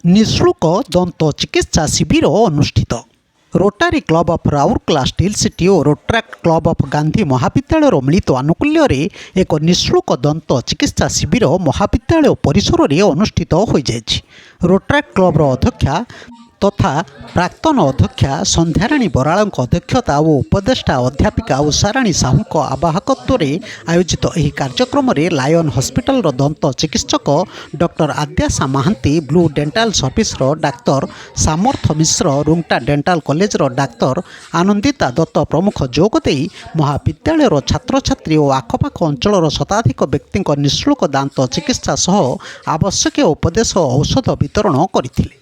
निःशुल्क दंत चिकित्सा शिविर अनुष्ठित। Rotary club of Rourkela steel city और रोट्राक्ट क्लब ऑफ गांधी महाविद्यालय मिलित आनुकूल्य एक निःशुल्क दंत चिकित्सा शिविर महाविद्यालय परिसर में अनुष्ठित हो जाएगी। रोट्राक्ट क्लब अध्यक्षा तथा प्राक्तन अध्यक्षा संध्याराणी बराल अध्यक्षता और उपदेष्टा अध्यापिका उषाराणी साहू आवाहकत्व आयोजित यह कार्यक्रम में लायन हॉस्पिटल दंत चिकित्सक doctor Adyasha Mohanty, blue dental service doctor Samarth Mishra, Rungta dental college doctor Anandita Dutta प्रमुख जोगदे महाविद्यालय छात्र छात्री और आखपाख अंचल शताधिक व्यक्ति निःशुल्क दांत चिकित्सा सह आवश्यक उपदेश और औषध वितरण करथिले।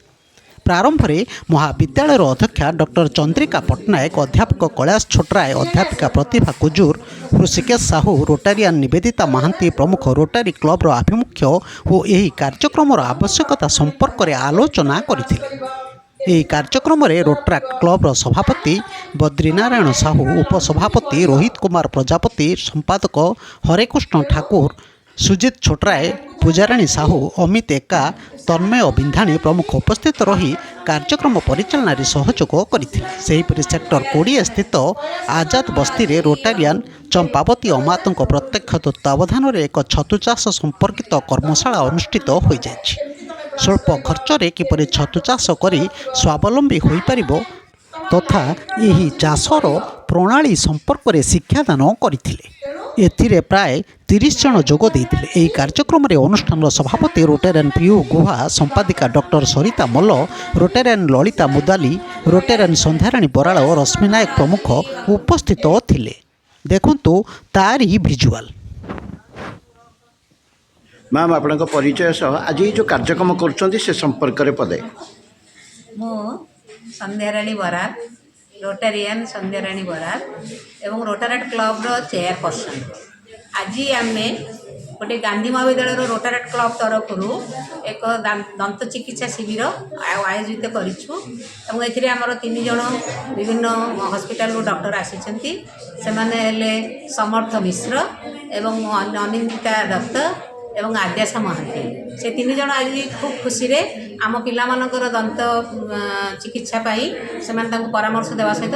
प्रारंभ में महाविद्यालय अध्यक्षा डॉक्टर चंद्रिका पट्टनायक, अध्यापक कैलाश छोटराय, अध्यापिका प्रतिभा कुजूर, ऋषिकेश साहू, रोटारियान निवेदिता महांती प्रमुख रोटारी क्लब आभिमुख्य और यह कार्यक्रम आवश्यकता संपर्क में आलोचना करथिले। यह कार्यक्रम में रोट्राक्ट क्लब सभापति बद्रीनारायण साहू, उपसभापति रोहित कुमार प्रजापति, संपादक हरेकृष्ण ठाकुर, सुजित छोटराय, पूजाराणी साहू, अमित एका, तन्मय बिंधाणी प्रमुख उपस्थित रही कार्यक्रम परिचालन सहयोग करथिले। सेहीपरि सेक्टर 20 स्थित आजाद बस्ती रे रोटारियान चंपावती अमात प्रत्यक्ष तत्वावधान में एक छतु चाष संपर्कित कर्मशाला अनुष्ठित हो जाएगी। स्वल्प खर्च रे किपरि छतु चाष करी स्वावलंबी होई परिबो तथा यही चाषर प्रणाली संपर्क में शिक्षादान करथिले। एथिरे प्राय 30 जन जोग देइथिले। एही कार्यक्रम में अनुष्ठान सभापति रोटेरियन पीयू गुहा, संपादिका डॉक्टर सरिता मल्ल, रोटेरियन ललिता मुदाली, रोटेरियन संध्याराणी बराल और रश्मि नायक प्रमुख उपस्थित थिले। देखंतु तारी भिजुआल। मैम आपन परिचय सह आज ये जो कार्यक्रम कर संपर्क में पदे। मो संध्याराणी बराल, रोटारियन संध्याराणी बराल एवं रोटारेट क्लब चेयरपर्सन। आज आम गोटे गांधी महाविद्यालय रोटारेट क्लब तरफ एक दंत चिकित्सा शिविर आयोजित करूँ। एमर 3 जन विभिन्न हॉस्पिटल डॉक्टर आसी समर्थ मिश्र एवं अनिंदिता दत्त एवं आद्याशा महांती। से 3 जन आज खूब खुशी रे आम पिला मानकर दंत चिकित्सा पाई से परामर्श देवा सहित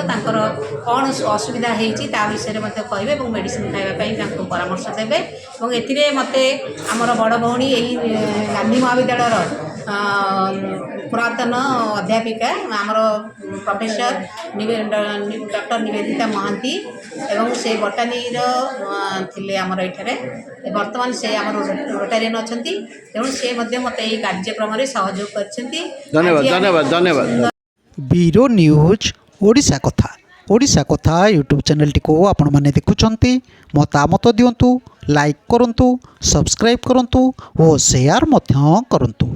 कौन असुविधा होती विषय में कहे और मेडिसिन खावाई परामर्श देवे। और एथिरे मते आमर बड़ भौणी यही गांधी महाविद्यालय पुरातन अध्यापिका आमर प्रोफेसर डॉक्टर निवेदिता महांती एवं से बटानी थिले आमर एठारे वर्तमान से आमर रोटारियन अछंती। तेणु से मते यही कार्यक्रम में सहयोग करछंती। धन्यवाद धन्यवाद धन्यवाद। ब्यूरो न्यूज ओडिशा कथा। ओडिशा कथा यूट्यूब चैनल टी को आपण माने देखुचंती, मतामत दियंतु, लाइक करंतु, सब्सक्राइब करंतु और शेयर मध्य करंतु।